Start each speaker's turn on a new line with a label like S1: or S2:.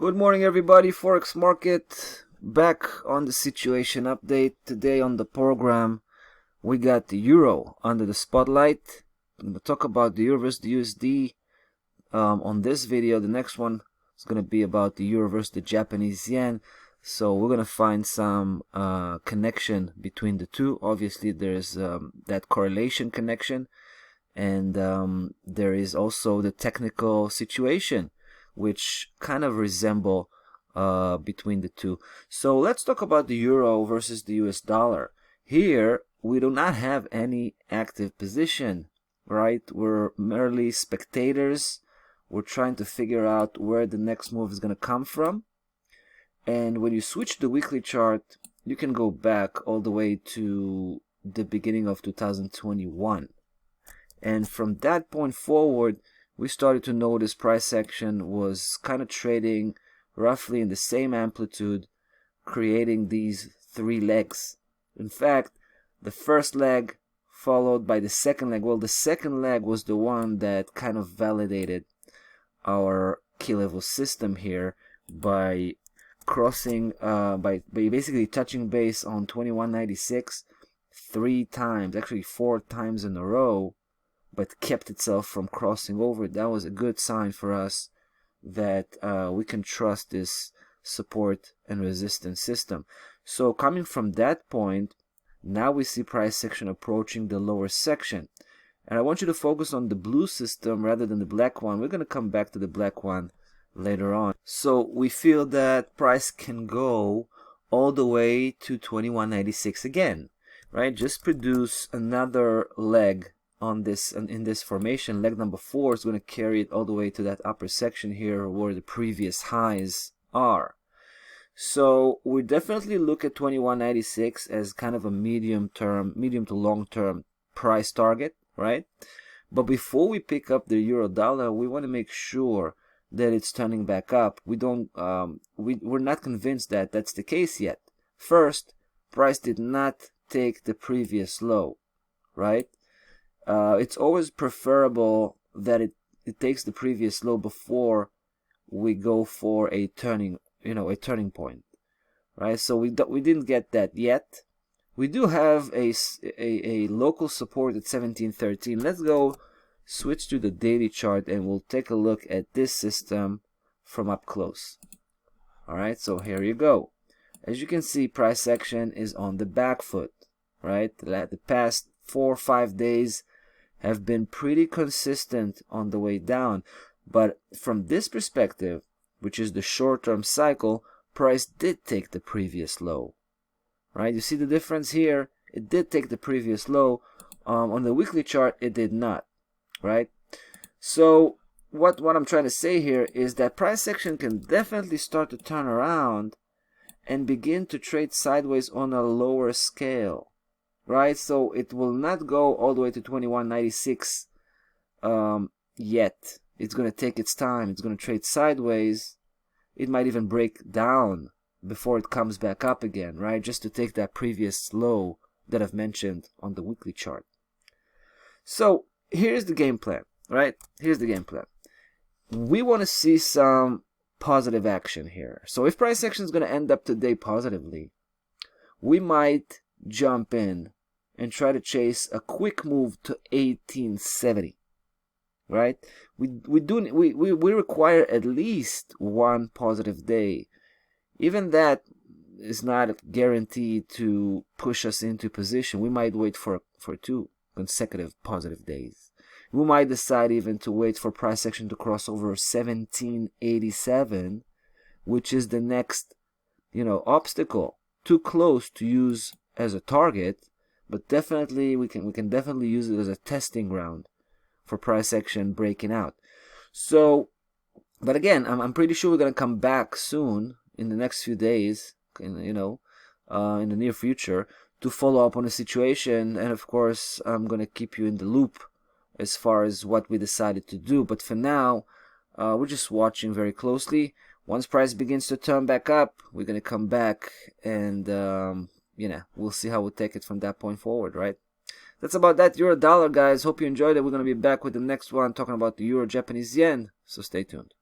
S1: Good morning, everybody. Forex market back on the situation update. Today on the program, we got the euro under the spotlight. I'm going to talk about the euro versus the USD on this video. The next one is going to be about the euro versus the Japanese yen. So we're going to find some connection between the two. Obviously, there's that correlation connection, and there is also the technical situation, which kind of resemble between the two. So let's talk about the euro versus the US dollar. Here we do not have any active position, right? We're merely spectators. We're trying to figure out where the next move is going to come from. And when you switch the weekly chart, you can go back all the way to the beginning of 2021. And from that point forward, we started to notice price action was kind of trading roughly in the same amplitude, creating these three legs. In fact, the first leg followed by the second leg. Well, the second leg was the one that kind of validated our key level system here by crossing, by basically touching base on 2196 three times, actually 4 times in a row, but kept itself from crossing over. That was a good sign for us that we can trust this support and resistance system. So coming from that point, now we see price action approaching the lower section. And I want you to focus on the blue system rather than the black one. We're going to come back to the black one later on. So we feel that price can go all the way to 2196 again, right? Just produce another leg on this, and in this formation. Leg number 4 is going to carry it all the way to that upper section here where the previous highs are. So we definitely look at 2196 as kind of a medium to long term price target, right? But before we pick up the euro dollar, we want to make sure that it's turning back up. We're not convinced that that's the case yet. First, price did not take the previous low, right? It's always preferable that it takes the previous low before we go for a turning point, right? So we didn't get that yet. We do have a local support at 1713. Let's go switch to the daily chart and we'll take a look at this system from up close. All right, so here you go. As you can see, price action is on the back foot, right? The past 4 or 5 days have been pretty consistent on the way down, but from this perspective, which is the short-term cycle, price did take the previous low, right? You see the difference here? It did take the previous low. On the weekly chart, it did not, right? So what I'm trying to say here is that price action can definitely start to turn around and begin to trade sideways on a lower scale, right? So it will not go all the way to 2196 yet. It's going to take its time. It's going to trade sideways. It might even break down before it comes back up again, right? Just to take that previous low that I've mentioned on the weekly chart. So here's the game plan, right? Here's the game plan. We want to see some positive action here. So if price action is going to end up today positively, we might jump in and try to chase a quick move to 1870, right? We require at least one positive day. Even that is not guaranteed to push us into position. We might wait for 2 consecutive positive days. We might decide even to wait for price action to cross over 1787, which is the next, obstacle. Too close to use as a target, but definitely we can definitely use it as a testing ground for price action breaking out. So, but again, I'm pretty sure we're gonna come back soon in the next few days, in the near future, to follow up on the situation, and of course I'm gonna keep you in the loop as far as what we decided to do. But for now, we're just watching very closely. Once price begins to turn back up, we're gonna come back and we'll see how we'll take it from that point forward, right? That's about that euro dollar, guys. Hope you enjoyed it. We're going to be back with the next one talking about the euro Japanese yen. So stay tuned.